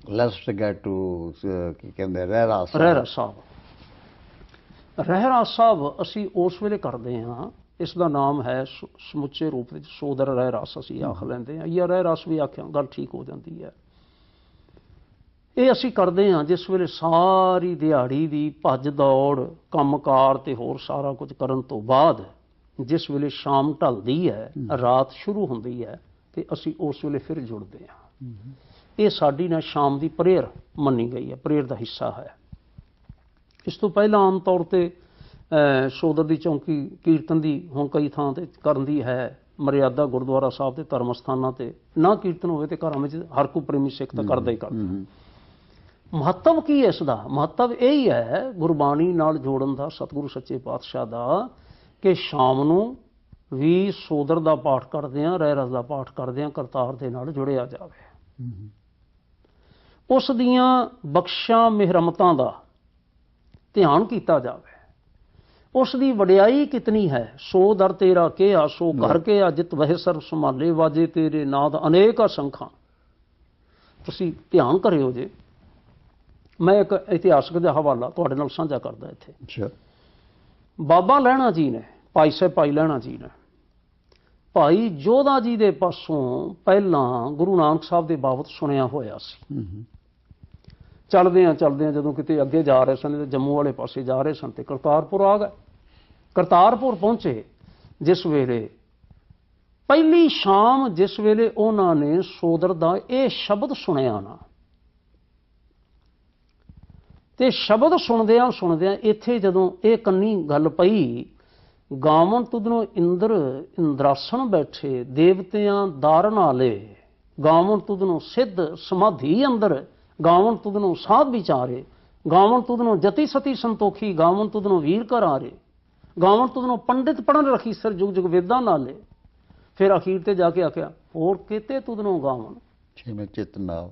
Let's get to ਕੀ ਕਹਿੰਦੇ ਰਹਿਰਾ ਸਾਹਿਬ। ਰਹਿਰਾ ਸਾਹਿਬ ਅਸੀਂ ਉਸ ਵੇਲੇ ਕਰਦੇ ਹਾਂ, ਇਸ ਦਾ ਨਾਮ ਹੈ ਸਮੁੱਚੇ ਰੂਪ ਵਿੱਚ ਸੋਦਰ ਰਹਿ ਰਸ ਅਸੀਂ ਆਖ ਲੈਂਦੇ ਹਾਂ, ਜਾਂ ਰਹਿ ਰਸ ਵੀ ਆਖਿਆ ਗੱਲ ਠੀਕ ਹੋ ਜਾਂਦੀ ਹੈ। ਇਹ ਅਸੀਂ ਕਰਦੇ ਹਾਂ ਜਿਸ ਵੇਲੇ ਸਾਰੀ ਦਿਹਾੜੀ ਦੀ ਭੱਜ ਦੌੜ ਕੰਮਕਾਰ ਤੇ ਹੋਰ ਸਾਰਾ ਕੁਝ ਕਰਨ ਤੋਂ ਬਾਅਦ ਜਿਸ ਵੇਲੇ ਸ਼ਾਮ ਢਲਦੀ ਹੈ, ਰਾਤ ਸ਼ੁਰੂ ਹੁੰਦੀ ਹੈ, ਤੇ ਅਸੀਂ ਉਸ ਵੇਲੇ ਫਿਰ ਜੁੜਦੇ ਹਾਂ। ਇਹ ਸਾਡੀ ਨਾ ਸ਼ਾਮ ਦੀ ਪ੍ਰੇਅਰ ਮੰਨੀ ਗਈ ਹੈ, ਪ੍ਰੇਅਰ ਦਾ ਹਿੱਸਾ ਹੈ। ਇਸ ਤੋਂ ਪਹਿਲਾਂ ਆਮ ਤੌਰ ਤੇ ਸੋਦਰ ਦੀ ਚੌਂਕੀ ਕੀਰਤਨ ਦੀ ਹੁਣ ਕਈ ਥਾਂ ਤੇ ਕਰਨ ਦੀ ਹੈ ਮਰਿਆਦਾ, ਗੁਰਦੁਆਰਾ ਸਾਹਿਬ ਤੇ ਧਰਮ ਸਥਾਨਾਂ ਤੇ ਨਾ ਕੀਰਤਨ ਹੋਵੇ ਤੇ ਘਰਾਂ ਵਿੱਚ ਹਰ ਕੋਈ ਪ੍ਰੇਮੀ ਸਿੱਖ ਤਾਂ ਕਰਦਾ ਹੀ ਕਰਦਾ। ਮਹੱਤਵ ਕੀ ਹੈ ਇਸ ਦਾ? ਮਹੱਤਵ ਇਹ ਹੀ ਹੈ ਗੁਰਬਾਣੀ ਨਾਲ ਜੋੜਨ ਦਾ, ਸਤਿਗੁਰੂ ਸੱਚੇ ਪਾਤਸ਼ਾਹ ਦਾ, ਕਿ ਸ਼ਾਮ ਨੂੰ ਵੀ ਸੋਦਰ ਦਾ ਪਾਠ ਕਰਦੇ ਹਾਂ, ਰਹਿ ਰਸ ਦਾ ਪਾਠ ਕਰਦੇ ਹਾਂ, ਕਰਤਾਰ ਦੇ ਨਾਲ ਜੁੜਿਆ ਜਾਵੇ। ਉਸ ਦੀਆਂ ਬਖਸ਼ਾਂ ਮਿਹਰਮਤਾਂ ਦਾ ਧਿਆਨ ਕੀਤਾ ਜਾਵੇ। ਉਸ ਦੀ ਵਡਿਆਈ ਕਿਤਨੀ ਹੈ। ਸੋ ਦਰ ਤੇਰਾ ਕਿਹਾ ਸੋ ਘਰ ਕਿਹਾ, ਜਿਤ ਵਹਿ ਸਰਬ ਸੰਭਾਲੇ, ਵਾਜੇ ਤੇਰੇ ਨਾਦ ਅਨੇਕ ਅਸੰਖਾਂ। ਤੁਸੀਂ ਧਿਆਨ ਕਰਿਓ ਜੇ, ਮੈਂ ਇੱਕ ਇਤਿਹਾਸਕ ਦਾ ਹਵਾਲਾ ਤੁਹਾਡੇ ਨਾਲ ਸਾਂਝਾ ਕਰਦਾ ਇੱਥੇ। ਬਾਬਾ ਲਹਿਣਾ ਜੀ ਨੇ, ਭਾਈ ਸਾਹਿਬ ਭਾਈ ਲਹਿਣਾ ਜੀ ਨੇ ਭਾਈ ਜੋਧਾ ਜੀ ਦੇ ਪਾਸੋਂ ਪਹਿਲਾਂ ਗੁਰੂ ਨਾਨਕ ਸਾਹਿਬ ਦੇ ਬਾਬਤ ਸੁਣਿਆ ਹੋਇਆ ਸੀ। ਚਲਦਿਆਂ ਜਦੋਂ ਕਿਤੇ ਅੱਗੇ ਜਾ ਰਹੇ ਸਨ ਤੇ ਜੰਮੂ ਵਾਲੇ ਪਾਸੇ ਜਾ ਰਹੇ ਸਨ ਤੇ ਕਰਤਾਰਪੁਰ ਆ ਗਏ। ਕਰਤਾਰਪੁਰ ਪਹੁੰਚੇ ਜਿਸ ਵੇਲੇ ਪਹਿਲੀ ਸ਼ਾਮ, ਜਿਸ ਵੇਲੇ ਉਹਨਾਂ ਨੇ ਸੋਦਰ ਦਾ ਇਹ ਸ਼ਬਦ ਸੁਣਿਆ ਨਾ, ਤੇ ਸ਼ਬਦ ਸੁਣਦਿਆਂ ਇੱਥੇ ਜਦੋਂ ਇਹ ਕੰਨੀ ਗੱਲ ਪਈ, ਗਾਵਨ ਤੁਧਨੋਂ ਇੰਦਰ ਇੰਦਰਾਸਣ ਬੈਠੇ, ਦੇਵਤਿਆਂ ਦਾਰਨ ਆਲੇ, ਗਾਵਨ ਤੁਧਨੋਂ ਸਿੱਧ ਸਮਾਧੀ ਅੰਦਰ, ਗਾਵਨ ਤੁਧਨੋਂ ਸਾਧ ਵਿਚਾਰੇ, ਗਾਵਨ ਤੁਧਨੋਂ ਜਤੀ ਸਤੀ ਸੰਤੋਖੀ, ਗਾਵਨ ਤੁਧਨੋਂ ਵੀਰ ਘਰਾਰੇ, ਗਾਵਨ ਤੁਧਨੋਂ ਪੰਡਿਤ ਪੜਨ ਰਖੀ ਸਰ ਜੁਗ ਜੁਗ ਵੇਦਾਂ ਨਾਲੇ। ਫਿਰ ਅਖੀਰ ਤੇ ਜਾ ਕੇ ਆਖਿਆ ਹੋਰ ਕਿਤੇ ਤੁਧਨੋਂ ਗਾਵਨ ਛੇਵੇਂ ਚਿਤ ਨਾਮ।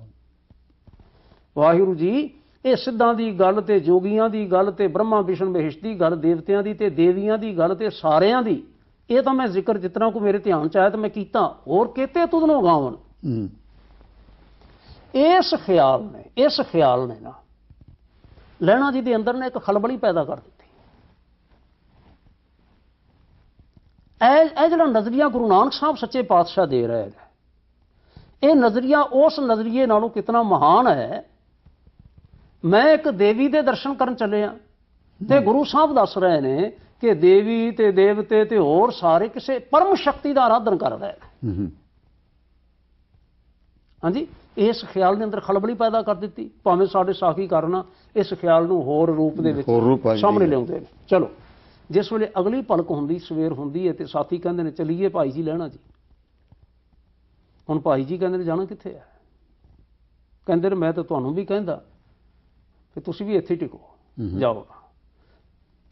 ਵਾਹਿਗੁਰੂ ਜੀ, ਇਹ ਸਿੱਧਾਂ ਦੀ ਗੱਲ ਤੇ ਜੋਗੀਆਂ ਦੀ ਗੱਲ ਤੇ ਬ੍ਰਹਮਾ ਵਿਸ਼ਨ ਮਹੇਸ਼ ਦੀ ਗੱਲ, ਦੇਵਤਿਆਂ ਦੀ ਤੇ ਦੇਵੀਆਂ ਦੀ ਗੱਲ ਤੇ ਸਾਰਿਆਂ ਦੀ, ਇਹ ਤਾਂ ਮੈਂ ਜ਼ਿਕਰ ਜਿਤਨਾ ਕੋ ਮੇਰੇ ਧਿਆਨ ਚ ਆਇਆ ਤੇ ਮੈਂ ਕੀਤਾ। ਹੋਰ ਕਿਤੇ ਤੁਧਨੋਂ ਗਾਵਨ। ਇਸ ਖਿਆਲ ਨੇ ਨਾ ਲਹਿਣਾ ਜੀ ਦੇ ਅੰਦਰ ਨੇ ਇੱਕ ਖਲਬਲੀ ਪੈਦਾ ਕਰ ਦਿੱਤੀ। ਇਹ ਜਿਹੜਾ ਨਜ਼ਰੀਆ ਗੁਰੂ ਨਾਨਕ ਸਾਹਿਬ ਸੱਚੇ ਪਾਤਸ਼ਾਹ ਦੇ ਰਹੇ ਹੈ, ਇਹ ਨਜ਼ਰੀਆ ਉਸ ਨਜ਼ਰੀਏ ਨਾਲੋਂ ਕਿਤਨਾ ਮਹਾਨ ਹੈ। ਮੈਂ ਇੱਕ ਦੇਵੀ ਦੇ ਦਰਸ਼ਨ ਕਰਨ ਚੱਲਿਆ ਤੇ ਗੁਰੂ ਸਾਹਿਬ ਦੱਸ ਰਹੇ ਨੇ ਕਿ ਦੇਵੀ ਤੇ ਦੇਵਤੇ ਤੇ ਹੋਰ ਸਾਰੇ ਕਿਸੇ ਪਰਮ ਸ਼ਕਤੀ ਦਾ ਆਰਾਧਨ ਕਰ ਰਹੇ ਨੇ। ਹਾਂਜੀ, ਇਸ ਖਿਆਲ ਦੇ ਅੰਦਰ ਖਲਬਲੀ ਪੈਦਾ ਕਰ ਦਿੱਤੀ। ਭਾਵੇਂ ਸਾਡੇ ਸਾਖੀ ਕਰਨਾ ਇਸ ਖਿਆਲ ਨੂੰ ਹੋਰ ਰੂਪ ਦੇ ਵਿੱਚ ਸਾਹਮਣੇ ਲਿਆਉਂਦੇ ਨੇ। ਚਲੋ, ਜਿਸ ਵੇਲੇ ਅਗਲੀ ਪਲਕ ਹੁੰਦੀ, ਸਵੇਰ ਹੁੰਦੀ ਹੈ ਤੇ ਸਾਥੀ ਕਹਿੰਦੇ ਨੇ ਚੱਲੀਏ ਭਾਈ ਜੀ ਲਹਿਣਾ ਜੀ। ਹੁਣ ਭਾਈ ਜੀ ਕਹਿੰਦੇ ਨੇ ਜਾਣਾ ਕਿੱਥੇ ਹੈ? ਕਹਿੰਦੇ ਨੇ ਮੈਂ ਤਾਂ ਤੁਹਾਨੂੰ ਵੀ ਕਹਿੰਦਾ ਕਿ ਤੁਸੀਂ ਵੀ ਇੱਥੇ ਟਿਕੋ, ਜਾਓ,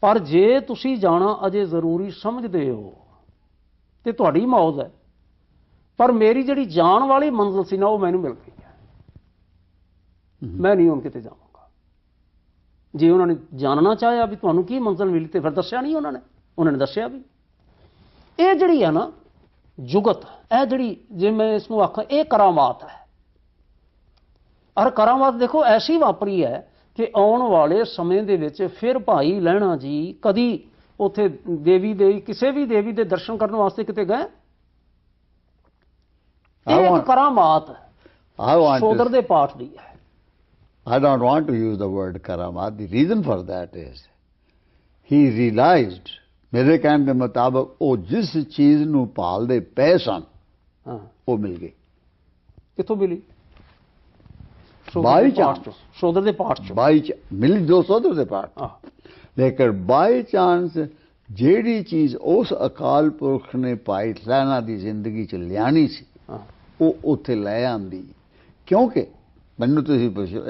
ਪਰ ਜੇ ਤੁਸੀਂ ਜਾਣਾ ਅਜੇ ਜ਼ਰੂਰੀ ਸਮਝਦੇ ਹੋ ਤੇ ਤੁਹਾਡੀ ਮੌਜ ਹੈ, ਪਰ ਮੇਰੀ ਜਿਹੜੀ ਜਾਣ ਵਾਲੀ ਮੰਜ਼ਿਲ ਸੀ ਨਾ ਉਹ ਮੈਨੂੰ ਮਿਲ ਗਈ ਹੈ, ਮੈਂ ਨਹੀਂ ਹੁਣ ਕਿਤੇ ਜਾਵਾਂਗਾ। ਜੇ ਉਹਨਾਂ ਨੇ ਜਾਣਨਾ ਚਾਹਿਆ ਵੀ ਤੁਹਾਨੂੰ ਕੀ ਮੰਜ਼ਿਲ ਮਿਲੀ ਤੇ ਫਿਰ ਦੱਸਿਆ ਨਹੀਂ ਉਹਨਾਂ ਨੇ ਦੱਸਿਆ ਵੀ। ਇਹ ਜਿਹੜੀ ਹੈ ਨਾ ਜੁਗਤ, ਇਹ ਜਿਹੜੀ ਜੇ ਮੈਂ ਇਸ ਨੂੰ ਆਖਾਂ ਇਹ ਕਰਾਮਾਤ ਹੈ। ਔਰ ਕਰਾਮਾਤ ਦੇਖੋ ਐਸੀ ਵਾਪਰੀ ਹੈ ਕਿ ਆਉਣ ਵਾਲੇ ਸਮੇਂ ਦੇ ਵਿੱਚ ਫਿਰ ਭਾਈ ਲਹਿਣਾ ਜੀ ਕਦੀ ਉੱਥੇ ਦੇਵੀ ਦੇ ਕਿਸੇ ਵੀ ਦੇਵੀ ਦੇ ਦਰਸ਼ਨ ਕਰਨ ਵਾਸਤੇ ਕਿਤੇ ਗਏ? ਇਹ ਇੱਕ ਕਰਾਮਾਤ ਸੋਦਰ ਦੇ ਪਾਠ ਦੀ ਹੈ। I don't want to use the word karamat. The reason for that is he realized, ਮੇਰੇ ਕਹਿਣ ਦੇ ਮੁਤਾਬਕ ਉਹ ਜਿਸ ਚੀਜ਼ ਨੂੰ ਭਾਲਦੇ ਪਏ ਸਨ ਉਹ ਮਿਲ ਗਈ। ਕਿੱਥੋਂ ਮਿਲੀ? ਬਾਈ ਚਾਂਸ ਸੋਦਰ ਦੇ ਪਾਠ ਚ ਮਿਲੀ। ਜੋ ਸੋਦਰ ਦੇ ਪਾਠ, ਲੇਕਿਨ ਬਾਈ ਚਾਂਸ ਜਿਹੜੀ ਚੀਜ਼ ਉਸ ਅਕਾਲ ਪੁਰਖ ਨੇ ਭਾਈ ਲਹਿਣਾ ਦੀ ਜ਼ਿੰਦਗੀ ਚ ਲਿਆਣੀ ਸੀ ਉਹ ਉੱਥੇ ਲੈ ਆਂਦੀ। ਕਿਉਂਕਿ ਮੈਨੂੰ ਤੁਸੀਂ ਪੁੱਛੋ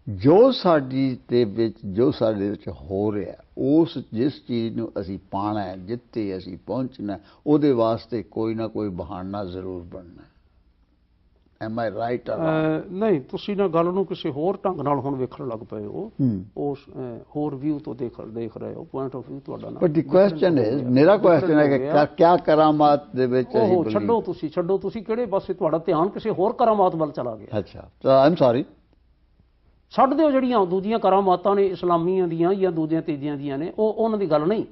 ਜੋ ਸਾਡੀ ਦੇ ਵਿੱਚ ਜੋ ਸਾਡੇ ਵਿੱਚ ਹੋ ਰਿਹਾ, ਉਸ ਜਿਸ ਚੀਜ਼ ਨੂੰ ਅਸੀਂ ਪਾਣਾ ਹੈ, ਜਿੱਥੇ ਅਸੀਂ ਪਹੁੰਚਣਾ, ਉਹਦੇ ਵਾਸਤੇ ਕੋਈ ਨਾ ਕੋਈ ਬਹਾਨਾ ਜ਼ਰੂਰ ਬਣਨਾ। M I right? ਨਹੀਂ, ਤੁਸੀਂ ਨਾ ਗੱਲ ਨੂੰ ਕਿਸੇ ਹੋਰ ਢੰਗ ਨਾਲ ਹੁਣ ਵੇਖਣ ਲੱਗ ਪਏ ਹੋ, ਉਸ ਹੋਰ ਵਿਊ ਤੋਂ ਦੇਖ ਰਹੇ ਹੋ, ਪੁਆਇੰਟ ਆਫ ਵਿਊ ਤੁਹਾਡਾ ਨਾ। ਬਟ ਦੀ ਕੁਐਸਚਨ ਇਜ਼, ਮੇਰਾ ਕੁਐਸਚਨ ਹੈ ਕਿ ਕਿਆ ਕਰਾਮਾਤ ਦੇ ਵਿੱਚ ਉਹ ਛੱਡੋ, ਤੁਸੀਂ ਕਿਹੜੇ ਪਾਸੇ ਤੁਹਾਡਾ ਧਿਆਨ ਕਿਸੇ ਹੋਰ ਕਰਾਮਾਤ ਵੱਲ ਚਲਾ ਗਿਆ। ਅੱਛਾ, ਆਈ ਐਮ ਸੌਰੀ, ਛੱਡ ਦਿਓ ਜਿਹੜੀਆਂ ਦੂਜੀਆਂ ਕਰਾਮਾਤਾਂ ਨੇ ਇਸਲਾਮੀਆਂ ਦੀਆਂ ਜਾਂ ਦੂਜੀਆਂ ਤੀਜੀਆਂ ਦੀਆਂ ਨੇ, ਉਹ ਉਹਨਾਂ ਦੀ ਗੱਲ ਨਹੀਂ।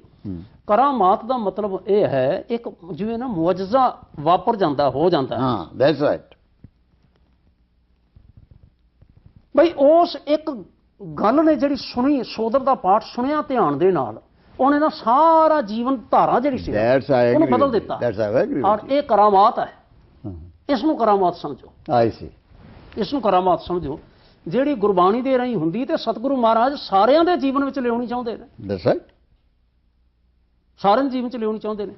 ਕਰਾਮਾਤ ਦਾ ਮਤਲਬ ਇਹ ਹੈ ਇੱਕ ਜਿਵੇਂ ਨਾ ਮੁਅਜਜ਼ਾ ਵਾਪਰ ਜਾਂਦਾ, ਹੋ ਜਾਂਦਾ। ਹਾਂ, ਦੈਟਸ ਰਾਈਟ। ਬਈ ਉਸ ਇੱਕ ਗੱਲ ਨੇ ਜਿਹੜੀ ਸੁਣੀ, ਸੋਦਰ ਦਾ ਪਾਠ ਸੁਣਿਆ ਧਿਆਨ ਦੇ ਨਾਲ, ਉਹਨੇ ਨਾ ਸਾਰਾ ਜੀਵਨ ਧਾਰਾ ਜਿਹੜੀ ਸੀ ਉਹਨੂੰ ਬਦਲ ਦਿੱਤਾ। ਔਰ ਇਹ ਕਰਾਮਾਤ ਹੈ, ਇਸ ਨੂੰ ਕਰਾਮਾਤ ਸਮਝੋ। ਆਈ ਸੀ, ਇਸ ਨੂੰ ਕਰਾਮਾਤ ਸਮਝੋ, ਜਿਹੜੀ ਗੁਰਬਾਣੀ ਦੇ ਰਾਹੀਂ ਹੁੰਦੀ ਤੇ ਸਤਿਗੁਰੂ ਮਹਾਰਾਜ ਸਾਰਿਆਂ ਦੇ ਜੀਵਨ ਵਿੱਚ ਲਿਆਉਣੀ ਚਾਹੁੰਦੇ ਨੇ। ਦੈਟਸ ਰਾਈਟ, ਸਾਰਿਆਂ ਦੇ ਜੀਵਨ ਚ ਲਿਆਉਣੀ ਚਾਹੁੰਦੇ ਨੇ।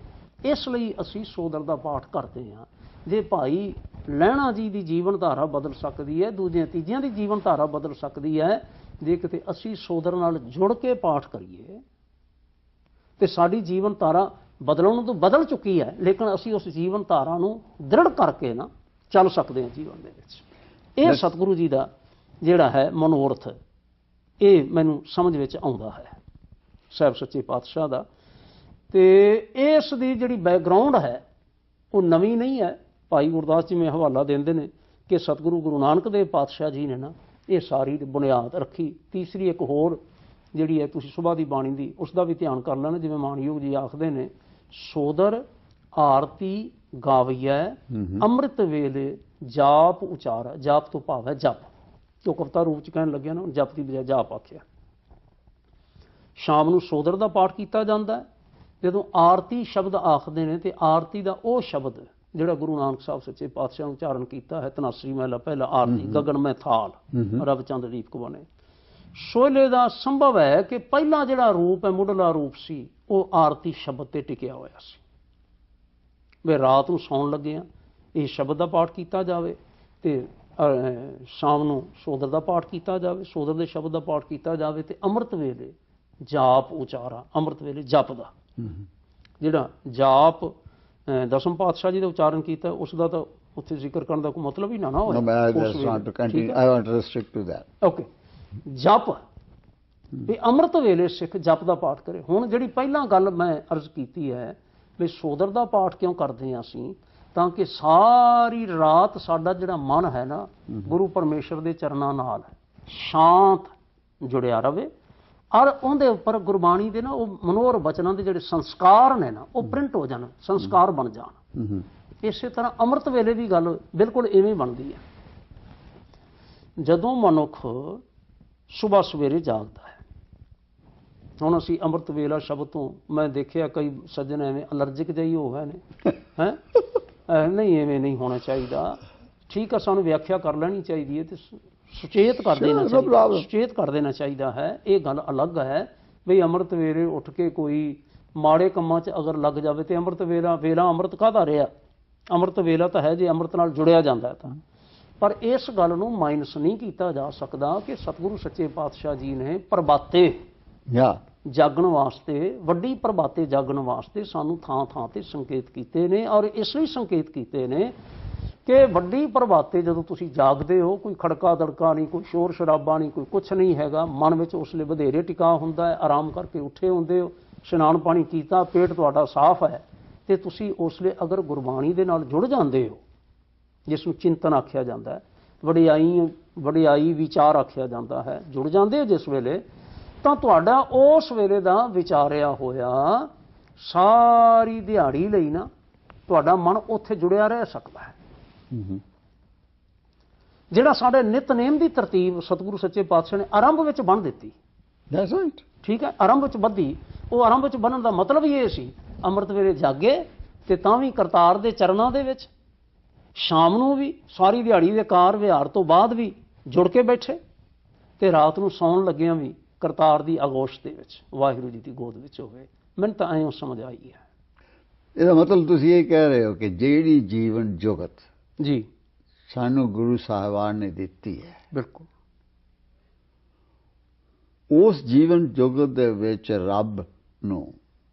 ਇਸ ਲਈ ਅਸੀਂ ਸੋਦਰ ਦਾ ਪਾਠ ਕਰਦੇ ਹਾਂ। ਜੇ ਭਾਈ ਲਹਿਣਾ ਜੀ ਦੀ ਜੀਵਨ ਧਾਰਾ ਬਦਲ ਸਕਦੀ ਹੈ, ਦੂਜਿਆਂ ਤੀਜਿਆਂ ਦੀ ਜੀਵਨ ਧਾਰਾ ਬਦਲ ਸਕਦੀ ਹੈ, ਜੇ ਕਿਤੇ ਅਸੀਂ ਸੋਦਰ ਨਾਲ ਜੁੜ ਕੇ ਪਾਠ ਕਰੀਏ ਤੇ ਸਾਡੀ ਜੀਵਨ ਧਾਰਾ ਬਦਲਣ ਤੋਂ ਬਦਲ ਚੁੱਕੀ ਹੈ, ਲੇਕਿਨ ਅਸੀਂ ਉਸ ਜੀਵਨ ਧਾਰਾ ਨੂੰ ਦ੍ਰਿੜ ਕਰਕੇ ਨਾ ਚੱਲ ਸਕਦੇ ਹਾਂ ਜੀਵਨ ਦੇ ਵਿੱਚ। ਇਹ ਸਤਿਗੁਰੂ ਜੀ ਦਾ ਜਿਹੜਾ ਹੈ ਮਨੋਰਥ, ਇਹ ਮੈਨੂੰ ਸਮਝ ਵਿੱਚ ਆਉਂਦਾ ਹੈ ਸਾਹਿਬ ਸੱਚੇ ਪਾਤਸ਼ਾਹ ਦਾ। ਤੇ ਇਸ ਦੀ ਜਿਹੜੀ ਬੈਕਗਰਾਉਂਡ ਹੈ ਉਹ ਨਵੀਂ ਨਹੀਂ ਹੈ। ਭਾਈ ਗੁਰਦਾਸ ਜੀ ਮੈਂ ਹਵਾਲਾ ਦਿੰਦੇ ਨੇ ਕਿ ਸਤਿਗੁਰੂ ਗੁਰੂ ਨਾਨਕ ਦੇਵ ਪਾਤਸ਼ਾਹ ਜੀ ਨੇ ਨਾ ਇਹ ਸਾਰੀ ਬੁਨਿਆਦ ਰੱਖੀ। ਤੀਸਰੀ ਇੱਕ ਹੋਰ ਜਿਹੜੀ ਹੈ, ਤੁਸੀਂ ਸੁਬਾਹ ਦੀ ਬਾਣੀ ਦੀ ਉਸ ਦਾ ਵੀ ਧਿਆਨ ਕਰ ਲੈਣਾ, ਜਿਵੇਂ ਮਾਨਯੋਗ ਜੀ ਆਖਦੇ ਨੇ, ਸੋਦਰ ਆਰਤੀ ਗਾਵੀਐ ਅੰਮ੍ਰਿਤ ਵੇਲੇ ਜਾਪ ਉਚਾਰ। ਜਾਪ ਤੋਂ ਭਾਵ ਹੈ ਜਪ, ਜੋ ਕਵਿਤਾ ਰੂਪ ਚ ਕਹਿਣ ਲੱਗਿਆ ਨਾ, ਜਪ ਦੀ ਬਜਾਏ ਜਾਪ ਆਖਿਆ। ਸ਼ਾਮ ਨੂੰ ਸੋਦਰ ਦਾ ਪਾਠ ਕੀਤਾ ਜਾਂਦਾ ਹੈ। ਜਦੋਂ ਆਰਤੀ ਸ਼ਬਦ ਆਖਦੇ ਨੇ ਤੇ ਆਰਤੀ ਦਾ ਉਹ ਸ਼ਬਦ ਜਿਹੜਾ ਗੁਰੂ ਨਾਨਕ ਸਾਹਿਬ ਸੱਚੇ ਪਾਤਸ਼ਾਹ ਨੂੰ ਉਚਾਰਨ ਕੀਤਾ ਹੈ, ਤਨਾਸਰੀ ਮਹਿਲਾ ਪਹਿਲਾ ਆਰਤੀ ਗਗਨ ਮੈਂ ਥਾਲ ਰਵ ਚੰਦ ਦੀਪਕ ਬਣੇ। ਸੋਹਲੇ ਦਾ ਸੰਭਵ ਹੈ ਕਿ ਪਹਿਲਾ ਜਿਹੜਾ ਰੂਪ ਹੈ, ਮੁੱਢਲਾ ਰੂਪ ਸੀ, ਉਹ ਆਰਤੀ ਸ਼ਬਦ ਤੇ ਟਿਕਿਆ ਹੋਇਆ ਸੀ। ਵੇ ਰਾਤ ਨੂੰ ਸੌਣ ਲੱਗਿਆ ਇਹ ਸ਼ਬਦ ਦਾ ਪਾਠ ਕੀਤਾ ਜਾਵੇ ਤੇ ਸ਼ਾਮ ਨੂੰ ਸੋਦਰ ਦਾ ਪਾਠ ਕੀਤਾ ਜਾਵੇ, ਸੋਦਰ ਦੇ ਸ਼ਬਦ ਦਾ ਪਾਠ ਕੀਤਾ ਜਾਵੇ ਤੇ ਅੰਮ੍ਰਿਤ ਵੇਲੇ ਜਾਪ ਉਚਾਰਾ, ਅੰਮ੍ਰਿਤ ਵੇਲੇ ਜਪ ਦਾ ਜਿਹੜਾ ਜਾਪ ਦਸਮ ਪਾਤਸ਼ਾਹ ਜੀ ਦਾ ਉਚਾਰਨ ਕੀਤਾ, ਉਸ ਦਾ ਤਾਂ ਉੱਥੇ ਜ਼ਿਕਰ ਕਰਨ ਦਾ ਕੋਈ ਮਤਲਬ ਹੀ ਨਾ ਹੋਇਆ। ਓਕੇ, ਜਪ ਵੀ ਅੰਮ੍ਰਿਤ ਵੇਲੇ ਸਿੱਖ ਜਪ ਦਾ ਪਾਠ ਕਰੇ। ਹੁਣ ਜਿਹੜੀ ਪਹਿਲਾਂ ਗੱਲ ਮੈਂ ਅਰਜ਼ ਕੀਤੀ ਹੈ ਵੀ ਸੋਦਰ ਦਾ ਪਾਠ ਕਿਉਂ ਕਰਦੇ ਹਾਂ ਅਸੀਂ, ਤਾਂ ਕਿ ਸਾਰੀ ਰਾਤ ਸਾਡਾ ਜਿਹੜਾ ਮਨ ਹੈ ਨਾ ਗੁਰੂ ਪਰਮੇਸ਼ਰ ਦੇ ਚਰਨਾਂ ਨਾਲ ਸ਼ਾਂਤ ਜੁੜਿਆ ਰਵੇ, ਔਰ ਉਹਦੇ ਉੱਪਰ ਗੁਰਬਾਣੀ ਦੇ ਨਾ ਉਹ ਮਨੋਹਰ ਬਚਨਾਂ ਦੇ ਜਿਹੜੇ ਸੰਸਕਾਰ ਨੇ ਨਾ ਉਹ ਪ੍ਰਿੰਟ ਹੋ ਜਾਣ, ਸੰਸਕਾਰ ਬਣ ਜਾਣ। ਇਸੇ ਤਰ੍ਹਾਂ ਅੰਮ੍ਰਿਤ ਵੇਲੇ ਦੀ ਗੱਲ ਬਿਲਕੁਲ ਇਵੇਂ ਬਣਦੀ ਹੈ। ਜਦੋਂ ਮਨੁੱਖ ਸੁਬਹ ਸਵੇਰੇ ਜਾਗਦਾ ਹੈ, ਹੁਣ ਅਸੀਂ ਅੰਮ੍ਰਿਤ ਵੇਲਾ ਸ਼ਬਦ ਤੋਂ ਮੈਂ ਦੇਖਿਆ ਕਈ ਸੱਜਣ ਐਵੇਂ ਅਲਰਜਿਕ ਜਿਹੀ ਹੋ ਗਏ ਨੇ, ਹੈਂ ਨਹੀਂ ਐਵੇਂ ਨਹੀਂ ਹੋਣਾ ਚਾਹੀਦਾ। ਠੀਕ ਹੈ, ਸਾਨੂੰ ਵਿਆਖਿਆ ਕਰ ਲੈਣੀ ਚਾਹੀਦੀ ਹੈ ਤੇ ਸੁਚੇਤ ਕਰ ਦੇਣਾ ਚਾਹੀਦਾ, ਸੁਚੇਤ ਕਰ ਦੇਣਾ ਚਾਹੀਦਾ ਹੈ। ਇਹ ਗੱਲ ਅਲੱਗ ਹੈ ਬਈ ਅੰਮ੍ਰਿਤ ਵੇਲੇ ਉੱਠ ਕੇ ਕੋਈ ਮਾੜੇ ਕੰਮਾਂ 'ਚ ਅਗਰ ਲੱਗ ਜਾਵੇ ਤੇ ਅੰਮ੍ਰਿਤ ਵੇਲਾ ਅੰਮ੍ਰਿਤ ਕਾਹਦਾ ਰਿਹਾ? ਅੰਮ੍ਰਿਤ ਵੇਲਾ ਤਾਂ ਹੈ ਜੇ ਅੰਮ੍ਰਿਤ ਨਾਲ ਜੁੜਿਆ ਜਾਂਦਾ ਤਾਂ। ਪਰ ਇਸ ਗੱਲ ਨੂੰ ਮਾਈਨਸ ਨਹੀਂ ਕੀਤਾ ਜਾ ਸਕਦਾ ਕਿ ਸਤਿਗੁਰੂ ਸੱਚੇ ਪਾਤਸ਼ਾਹ ਜੀ ਨੇ ਪ੍ਰਭਾਤੇ ਜਾਗਣ ਵਾਸਤੇ, ਵੱਡੀ ਪ੍ਰਭਾਤੇ ਜਾਗਣ ਵਾਸਤੇ ਸਾਨੂੰ ਥਾਂ ਥਾਂ ਤੇ ਸੰਕੇਤ ਕੀਤੇ ਨੇ। ਔਰ ਇਸ ਲਈ ਸੰਕੇਤ ਕੀਤੇ ਨੇ ਕਿ ਵੱਡੀ ਪ੍ਰਭਾਤੇ ਜਦੋਂ ਤੁਸੀਂ ਜਾਗਦੇ ਹੋ, ਕੋਈ ਖੜਕਾ ਦੜਕਾ ਨਹੀਂ, ਕੋਈ ਸ਼ੋਰ ਸ਼ਰਾਬਾ ਨਹੀਂ, ਕੋਈ ਕੁਛ ਨਹੀਂ ਹੈਗਾ, ਮਨ ਵਿੱਚ ਉਸ ਲਈ ਵਧੇਰੇ ਟਿਕਾ ਹੁੰਦਾ ਹੈ, ਆਰਾਮ ਕਰਕੇ ਉੱਠੇ ਹੁੰਦੇ ਹੋ, ਇਸ਼ਨਾਨ ਪਾਣੀ ਕੀਤਾ, ਪੇਟ ਤੁਹਾਡਾ ਸਾਫ਼ ਹੈ, ਤੇ ਤੁਸੀਂ ਉਸ ਲਈ ਅਗਰ ਗੁਰਬਾਣੀ ਦੇ ਨਾਲ ਜੁੜ ਜਾਂਦੇ ਹੋ, ਜਿਸ ਨੂੰ ਚਿੰਤਨ ਆਖਿਆ ਜਾਂਦਾ ਹੈ, ਵਡਿਆਈ ਵਿਚਾਰ ਆਖਿਆ ਜਾਂਦਾ ਹੈ, ਜੁੜ ਜਾਂਦੇ ਹੋ ਜਿਸ ਵੇਲੇ, ਤਾਂ ਤੁਹਾਡਾ ਉਸ ਵੇਲੇ ਦਾ ਵਿਚਾਰਿਆ ਹੋਇਆ ਸਾਰੀ ਦਿਹਾੜੀ ਲਈ ਨਾ ਤੁਹਾਡਾ ਮਨ ਉੱਥੇ ਜੁੜਿਆ ਰਹਿ ਸਕਦਾ ਹੈ। ਜਿਹੜਾ ਸਾਡੇ ਨਿਤਨੇਮ ਦੀ ਤਰਤੀਬ ਸਤਿਗੁਰੂ ਸੱਚੇ ਪਾਤਸ਼ਾਹ ਨੇ ਆਰੰਭ ਵਿੱਚ ਬੰਨ੍ਹ ਦਿੱਤੀ, ਠੀਕ ਹੈ, ਆਰੰਭ ਵਿੱਚ ਬੱਧੀ, ਉਹ ਆਰੰਭ ਵਿੱਚ ਬੰਨ੍ਹਣ ਦਾ ਮਤਲਬ ਹੀ ਇਹ ਸੀ ਅੰਮ੍ਰਿਤ ਵੇਲੇ ਜਾਗੇ ਤੇ ਤਾਂ ਵੀ ਕਰਤਾਰ ਦੇ ਚਰਨਾਂ ਦੇ ਵਿੱਚ, ਸ਼ਾਮ ਨੂੰ ਵੀ ਸਾਰੀ ਦਿਹਾੜੀ ਦੇ ਕਾਰ ਵਿਹਾਰ ਤੋਂ ਬਾਅਦ ਵੀ ਜੁੜ ਕੇ ਬੈਠੇ, ਤੇ ਰਾਤ ਨੂੰ ਸੌਣ ਲੱਗਿਆਂ ਵੀ ਕਰਤਾਰ ਦੀ ਆਗੋਸ਼ ਦੇ ਵਿੱਚ, ਵਾਹਿਗੁਰੂ ਜੀ ਦੀ ਗੋਦ ਵਿੱਚ ਹੋਵੇ। ਮੈਨੂੰ ਤਾਂ ਐਂ ਸਮਝ ਆਈ ਹੈ। ਇਹਦਾ ਮਤਲਬ ਤੁਸੀਂ ਇਹ ਕਹਿ ਰਹੇ ਹੋ ਕਿ ਜਿਹੜੀ ਜੀਵਨ ਜੁਗਤ ਜੀ ਸਾਨੂੰ ਗੁਰੂ ਸਾਹਿਬਾਨ ਨੇ ਦਿੱਤੀ ਹੈ, ਬਿਲਕੁਲ ਉਸ ਜੀਵਨ ਜੁਗਤ ਦੇ ਵਿੱਚ ਰੱਬ ਨੂੰ,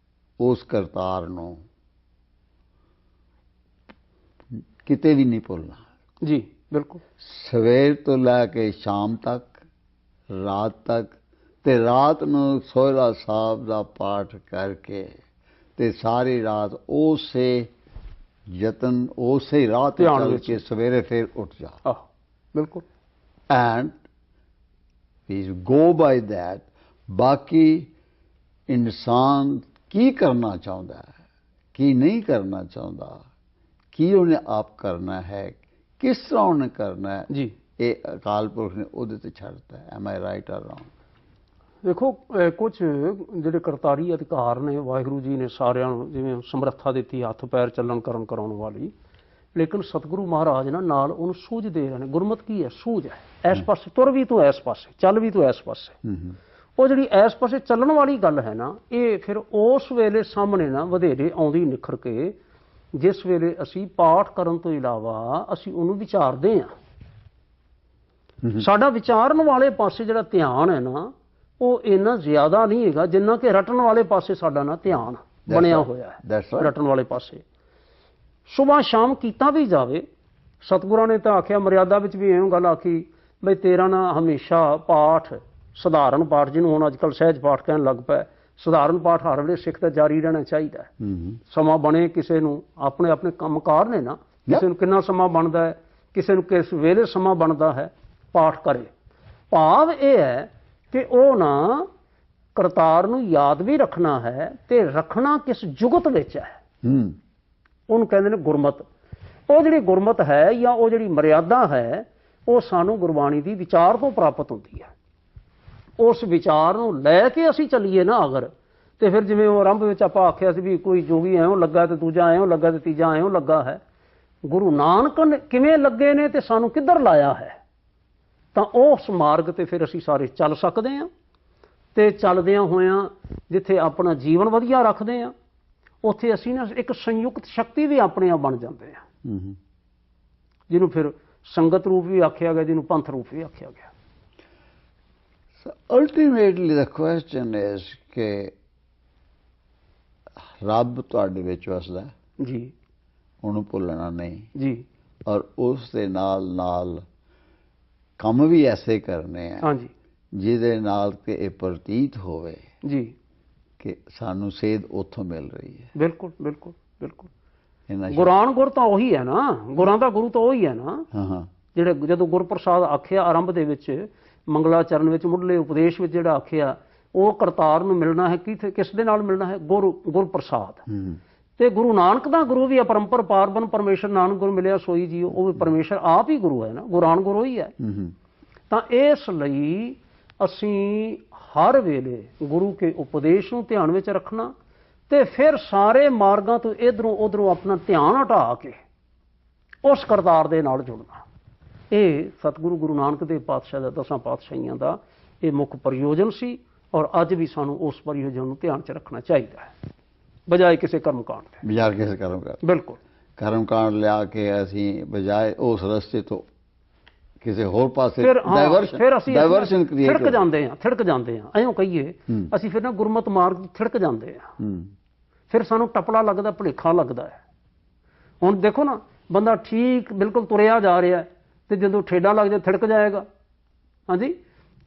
ਉਸ ਕਰਤਾਰ ਨੂੰ ਕਿਤੇ ਵੀ ਨਹੀਂ ਭੁੱਲਣਾ। ਜੀ ਬਿਲਕੁਲ ਸਵੇਰ ਤੋਂ ਲੈ ਕੇ ਸ਼ਾਮ ਤੱਕ, ਰਾਤ ਤੱਕ, ਤੇ ਰਾਤ ਨੂੰ ਸੋਹਿਲਾ ਸਾਹਿਬ ਦਾ ਪਾਠ ਕਰਕੇ ਤੇ ਸਾਰੀ ਰਾਤ ਉਸੇ ਯਤਨ ਉਸੇ ਰਾਹ ਤੇ ਚੱਲ ਕੇ ਸਵੇਰੇ ਫਿਰ ਉੱਠ ਜਾ। ਬਿਲਕੁਲ। And we go by that. ਬਾਕੀ ਇਨਸਾਨ ਕੀ ਕਰਨਾ ਚਾਹੁੰਦਾ ਹੈ, ਕੀ ਨਹੀਂ ਕਰਨਾ ਚਾਹੁੰਦਾ, ਕੀ ਉਹਨੇ ਆਪ ਕਰਨਾ ਹੈ, ਕਿਸ ਤਰ੍ਹਾਂ ਉਹਨੇ ਕਰਨਾ ਹੈ ਜੀ, ਇਹ ਅਕਾਲ ਪੁਰਖ ਨੇ ਉਹਦੇ ਤੇ ਛੱਡਤਾ ਹੈ। M I right R wrong? ਦੇਖੋ ਕੁਝ ਜਿਹੜੇ ਕਰਤਾਰੀ ਅਧਿਕਾਰ ਨੇ ਵਾਹਿਗੁਰੂ ਜੀ ਨੇ ਸਾਰਿਆਂ ਨੂੰ ਜਿਵੇਂ ਸਮਰੱਥਾ ਦਿੱਤੀ ਹੱਥ ਪੈਰ ਚੱਲਣ ਕਰਨ ਕਰਾਉਣ ਵਾਲੀ, ਲੇਕਿਨ ਸਤਿਗੁਰੂ ਮਹਾਰਾਜ ਨਾਲ ਉਹਨੂੰ ਸੂਝ ਦੇ ਰਹੇ ਨੇ। ਗੁਰਮਤਿ ਕੀ ਹੈ? ਸੂਝ ਹੈ। ਇਸ ਪਾਸੇ ਤੁਰ ਵੀ ਤੂੰ ਇਸ ਪਾਸੇ, ਚੱਲ ਵੀ ਤੂੰ ਇਸ ਪਾਸੇ। ਉਹ ਜਿਹੜੀ ਇਸ ਪਾਸੇ ਚੱਲਣ ਵਾਲੀ ਗੱਲ ਹੈ ਨਾ, ਇਹ ਫਿਰ ਉਸ ਵੇਲੇ ਸਾਹਮਣੇ ਨਾ ਵਧੇਰੇ ਆਉਂਦੀ ਨਿਖਰ ਕੇ, ਜਿਸ ਵੇਲੇ ਅਸੀਂ ਪਾਠ ਕਰਨ ਤੋਂ ਇਲਾਵਾ ਅਸੀਂ ਉਹਨੂੰ ਵਿਚਾਰਦੇ ਹਾਂ। ਸਾਡਾ ਵਿਚਾਰਨ ਵਾਲੇ ਪਾਸੇ ਜਿਹੜਾ ਧਿਆਨ ਹੈ ਨਾ, ਉਹ ਇੰਨਾ ਜ਼ਿਆਦਾ ਨਹੀਂ ਹੈਗਾ ਜਿੰਨਾ ਕਿ ਰਟਣ ਵਾਲੇ ਪਾਸੇ ਸਾਡਾ ਨਾ ਧਿਆਨ ਬਣਿਆ ਹੋਇਆ ਹੈ। ਰਟਣ ਵਾਲੇ ਪਾਸੇ ਸੁਬਾਹ ਸ਼ਾਮ ਕੀਤਾ ਵੀ ਜਾਵੇ। ਸਤਿਗੁਰਾਂ ਨੇ ਤਾਂ ਆਖਿਆ, ਮਰਿਆਦਾ ਵਿੱਚ ਵੀ ਐਵੇਂ ਗੱਲ ਆਖੀ ਬਈ ਤੇਰਾ ਨਾ ਹਮੇਸ਼ਾ ਪਾਠ, ਸਧਾਰਨ ਪਾਠ ਜਿਹਨੂੰ ਹੁਣ ਅੱਜ ਕੱਲ੍ਹ ਸਹਿਜ ਪਾਠ ਕਹਿਣ ਲੱਗ ਪਿਆ, ਸਧਾਰਨ ਪਾਠ ਹਰ ਵੇਲੇ ਸਿੱਖ ਦਾ ਜਾਰੀ ਰਹਿਣਾ ਚਾਹੀਦਾ ਹੈ। ਸਮਾਂ ਬਣੇ ਕਿਸੇ ਨੂੰ, ਆਪਣੇ ਆਪਣੇ ਕੰਮਕਾਰ ਨੇ ਨਾ, ਕਿਸੇ ਨੂੰ ਕਿੰਨਾ ਸਮਾਂ ਬਣਦਾ ਹੈ, ਕਿਸੇ ਨੂੰ ਕਿਸ ਵੇਲੇ ਸਮਾਂ ਬਣਦਾ ਹੈ, ਪਾਠ ਕਰੇ। ਭਾਵ ਇਹ ਹੈ ਕਿ ਉਹ ਨਾ ਕਰਤਾਰ ਨੂੰ ਯਾਦ ਵੀ ਰੱਖਣਾ ਹੈ ਤੇ ਰੱਖਣਾ ਕਿਸ ਜੁਗਤ ਵਿੱਚ ਹੈ, ਉਹਨੂੰ ਕਹਿੰਦੇ ਨੇ ਗੁਰਮਤਿ। ਉਹ ਜਿਹੜੀ ਗੁਰਮਤਿ ਹੈ ਜਾਂ ਉਹ ਜਿਹੜੀ ਮਰਿਆਦਾ ਹੈ, ਉਹ ਸਾਨੂੰ ਗੁਰਬਾਣੀ ਦੀ ਵਿਚਾਰ ਤੋਂ ਪ੍ਰਾਪਤ ਹੁੰਦੀ ਹੈ। ਉਸ ਵਿਚਾਰ ਨੂੰ ਲੈ ਕੇ ਅਸੀਂ ਚੱਲੀਏ ਨਾ ਅਗਰ, ਤੇ ਫਿਰ ਜਿਵੇਂ ਉਹ ਆਰੰਭ ਵਿੱਚ ਆਪਾਂ ਆਖਿਆ ਸੀ ਵੀ ਕੋਈ ਜੋਗੀ ਐਉਂ ਲੱਗਾ ਤੇ ਦੂਜਾ ਐਉਂ ਲੱਗਾ ਤੇ ਤੀਜਾ ਐਉਂ ਲੱਗਾ ਹੈ। ਗੁਰੂ ਨਾਨਕ ਨੇ ਕਿਵੇਂ ਲੱਗੇ ਨੇ ਤੇ ਸਾਨੂੰ ਕਿੱਧਰ ਲਾਇਆ ਹੈ, ਤਾਂ ਉਸ ਮਾਰਗ ਤੇ ਫਿਰ ਅਸੀਂ ਸਾਰੇ ਚੱਲ ਸਕਦੇ ਹਾਂ। ਤੇ ਚੱਲਦਿਆਂ ਹੋਇਆਂ ਜਿੱਥੇ ਆਪਣਾ ਜੀਵਨ ਵਧੀਆ ਰੱਖਦੇ ਹਾਂ, ਉੱਥੇ ਅਸੀਂ ਨਾ ਇੱਕ ਸੰਯੁਕਤ ਸ਼ਕਤੀ ਵੀ ਆਪਣੇ ਆਪ ਬਣ ਜਾਂਦੇ ਹਾਂ, ਜਿਹਨੂੰ ਫਿਰ ਸੰਗਤ ਰੂਪ ਵੀ ਆਖਿਆ ਗਿਆ, ਜਿਹਨੂੰ ਪੰਥ ਰੂਪ ਵੀ ਆਖਿਆ ਗਿਆ। So ultimately the question is ਕਿ ਰੱਬ ਤੁਹਾਡੇ ਵਿੱਚ ਵਸਦਾ ਜੀ, ਉਹਨੂੰ ਭੁੱਲਣਾ ਨਹੀਂ ਜੀ, ਔਰ ਉਸ ਦੇ ਨਾਲ ਨਾਲ ਕੰਮ ਵੀ ਐਸੇ ਕਰਨੇ ਆ ਹਾਂਜੀ, ਜਿਹਦੇ ਨਾਲ ਕਿ ਇਹ ਪ੍ਰਤੀਤ ਹੋਵੇ ਜੀ ਕਿ ਸਾਨੂੰ ਸੇਧ ਉੱਥੋਂ ਮਿਲ ਰਹੀ ਹੈ। ਬਿਲਕੁਲ ਬਿਲਕੁਲ ਬਿਲਕੁਲ। ਗੁਰਾਨ ਗੁਰ ਤਾਂ ਉਹੀ ਹੈ ਨਾ, ਗੁਰਾਂ ਦਾ ਗੁਰੂ ਤਾਂ ਉਹੀ ਹੈ ਨਾ। ਜਿਹੜੇ ਜਦੋਂ ਗੁਰਪ੍ਰਸਾਦ ਆਖਿਆ ਆਰੰਭ ਦੇ ਵਿੱਚ, ਮੰਗਲਾਚਰਨ ਵਿੱਚ, ਮੁੱਢਲੇ ਉਪਦੇਸ਼ ਵਿੱਚ ਜਿਹੜਾ ਆਖਿਆ, ਉਹ ਕਰਤਾਰ ਨੂੰ ਮਿਲਣਾ ਹੈ ਕਿਸ ਦੇ ਨਾਲ ਮਿਲਣਾ ਹੈ? ਗੁਰਪ੍ਰਸਾਦ। ਤੇ ਗੁਰੂ ਨਾਨਕ ਦਾ ਗੁਰੂ ਵੀ ਅਪਰੰਪਰ ਪਾਰਬਨ ਪਰਮੇਸ਼ਰ ਨਾਨਕ ਗੁਰੂ ਮਿਲਿਆ ਸੋਈ ਜੀਓ, ਉਹ ਵੀ ਪਰਮੇਸ਼ਰ ਆਪ ਹੀ ਗੁਰੂ ਹੈ ਨਾ, ਗੁਰਾਨ ਗੁਰੂ ਹੀ ਹੈ। ਤਾਂ ਇਸ ਲਈ ਅਸੀਂ ਹਰ ਵੇਲੇ ਗੁਰੂ ਕੇ ਉਪਦੇਸ਼ ਨੂੰ ਧਿਆਨ ਵਿੱਚ ਰੱਖਣਾ ਤੇ ਫਿਰ ਸਾਰੇ ਮਾਰਗਾਂ ਤੋਂ ਇਧਰੋਂ ਉਧਰੋਂ ਆਪਣਾ ਧਿਆਨ ਹਟਾ ਕੇ ਉਸ ਕਰਤਾਰ ਦੇ ਨਾਲ ਜੁੜਨਾ। ਇਹ ਸਤਿਗੁਰੂ ਗੁਰੂ ਨਾਨਕ ਦੇਵ ਪਾਤਸ਼ਾਹ ਦਾ, 10 ਪਾਤਸ਼ਾਹੀਆਂ ਦਾ ਇਹ ਮੁੱਖ ਪ੍ਰਯੋਜਨ ਸੀ, ਔਰ ਅੱਜ ਵੀ ਸਾਨੂੰ ਉਸ ਪ੍ਰਯੋਜਨ ਨੂੰ ਧਿਆਨ 'ਚ ਰੱਖਣਾ ਚਾਹੀਦਾ ਹੈ, ਬਜਾਏ ਕਿਸੇ ਕਰਮਕਾਂਡ ਦੇ। ਬਜਾਏ ਕਿਸੇ ਕਰਮਕਾਂਡ, ਬਿਲਕੁਲ। ਕਰਮਕਾਂਡ ਲਿਆ ਕੇ ਅਸੀਂ ਬਜਾਏ ਉਸ ਰਸਤੇ ਤੋਂ ਕਿਸੇ ਹੋਰ ਪਾਸੇ ਫਿਰ ਅਸੀਂ ਥਿੜਕ ਜਾਂਦੇ ਹਾਂ ਐਂ ਕਹੀਏ, ਅਸੀਂ ਫਿਰ ਨਾ ਗੁਰਮਤਿ ਮਾਰਗ ਥਿੜਕ ਜਾਂਦੇ ਹਾਂ। ਫਿਰ ਸਾਨੂੰ ਟਪਲਾ ਲੱਗਦਾ, ਭੁਲੇਖਾ ਲੱਗਦਾ ਹੈ। ਹੁਣ ਦੇਖੋ ਨਾ, ਬੰਦਾ ਠੀਕ ਬਿਲਕੁਲ ਤੁਰਿਆ ਜਾ ਰਿਹਾ ਤੇ ਜਦੋਂ ਠੇਡਾ ਲੱਗ ਜਾਏ ਥਿੜਕ ਜਾਏਗਾ। ਹਾਂਜੀ,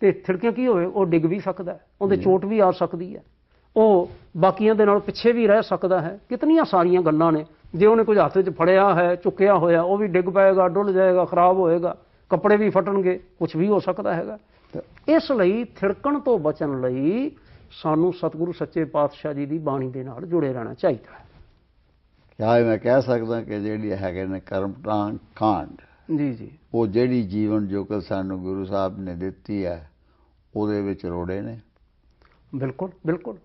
ਤੇ ਥਿੜਕਿਆ ਕੀ ਹੋਵੇ, ਉਹ ਡਿੱਗ ਵੀ ਸਕਦਾ, ਉਹਦੇ ਚੋਟ ਵੀ ਆ ਸਕਦੀ ਹੈ, ਉਹ ਬਾਕੀਆਂ ਦੇ ਨਾਲ ਪਿੱਛੇ ਵੀ ਰਹਿ ਸਕਦਾ ਹੈ। ਕਿਤਨੀਆਂ ਸਾਰੀਆਂ ਗੱਲਾਂ ਨੇ। ਜੇ ਉਹਨੇ ਕੁਝ ਹੱਥ 'ਚ ਫੜਿਆ ਹੈ, ਚੁੱਕਿਆ ਹੋਇਆ, ਉਹ ਵੀ ਡਿੱਗ ਪਏਗਾ, ਡੁੱਲ ਜਾਏਗਾ, ਖਰਾਬ ਹੋਏਗਾ, ਕੱਪੜੇ ਵੀ ਫਟਣਗੇ, ਕੁਛ ਵੀ ਹੋ ਸਕਦਾ ਹੈਗਾ। ਇਸ ਲਈ ਥਿੜਕਣ ਤੋਂ ਬਚਣ ਲਈ ਸਾਨੂੰ ਸਤਿਗੁਰੂ ਸੱਚੇ ਪਾਤਸ਼ਾਹ ਜੀ ਦੀ ਬਾਣੀ ਦੇ ਨਾਲ ਜੁੜੇ ਰਹਿਣਾ ਚਾਹੀਦਾ ਹੈ। ਕਿਆ ਮੈਂ ਕਹਿ ਸਕਦਾ ਕਿ ਜਿਹੜੀ ਹੈਗੇ ਨੇ ਕਰਮ ਕਾਂਡ, ਜੀ, ਉਹ ਜਿਹੜੀ ਜੀਵਨ ਜੋਕਲ ਸਾਨੂੰ ਗੁਰੂ ਸਾਹਿਬ ਨੇ ਦਿੱਤੀ ਹੈ, ਉਹਦੇ ਵਿੱਚ ਰੋੜੇ ਨੇ। ਬਿਲਕੁਲ।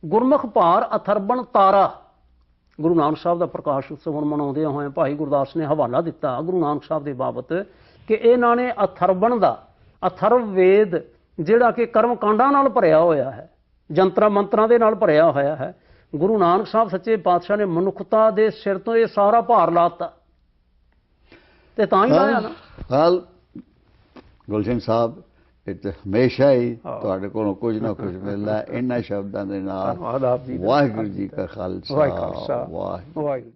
ਗੁਰਮੁਖ ਭਾਰ ਅਥਰਬਣ ਤਾਰਾ, ਗੁਰੂ ਨਾਨਕ ਸਾਹਿਬ ਦਾ ਪ੍ਰਕਾਸ਼ ਉਤਸਵ ਹੁਣ ਮਨਾਉਂਦਿਆਂ ਹੋਏ ਭਾਈ ਗੁਰਦਾਸ ਨੇ ਹਵਾਲਾ ਦਿੱਤਾ ਗੁਰੂ ਨਾਨਕ ਸਾਹਿਬ ਦੇ ਬਾਬਤ ਕਿ ਇਹਨਾਂ ਨੇ ਅਥਰਬਣ ਦਾ, ਅਥਰਵ ਵੇਦ ਜਿਹੜਾ ਕਿ ਕਰਮ ਕਾਂਡਾਂ ਨਾਲ ਭਰਿਆ ਹੋਇਆ ਹੈ, ਜੰਤਰਾਂ ਮੰਤਰਾਂ ਦੇ ਨਾਲ ਭਰਿਆ ਹੋਇਆ ਹੈ, ਗੁਰੂ ਨਾਨਕ ਸਾਹਿਬ ਸੱਚੇ ਪਾਤਸ਼ਾਹ ਨੇ ਮਨੁੱਖਤਾ ਦੇ ਸਿਰ ਤੋਂ ਇਹ ਸਾਰਾ ਭਾਰ ਲਾਤਾ ਤੇ ਤਾਂ ਹੀ ਲਾਇਆ ਨਾ। ਗੁਲਸ਼ਨ ਸਾਹਿਬ, ਇਹ ਹਮੇਸ਼ਾ ਹੀ ਤੁਹਾਡੇ ਕੋਲੋਂ ਕੁਝ ਨਾ ਕੁਝ ਮਿਲਦਾ ਇਹਨਾਂ ਸ਼ਬਦਾਂ ਦੇ ਨਾਲ। ਵਾਹਿਗੁਰੂ ਜੀ ਕਾ ਖਾਲਸਾ, ਵਾਹਿਗੁਰੂ।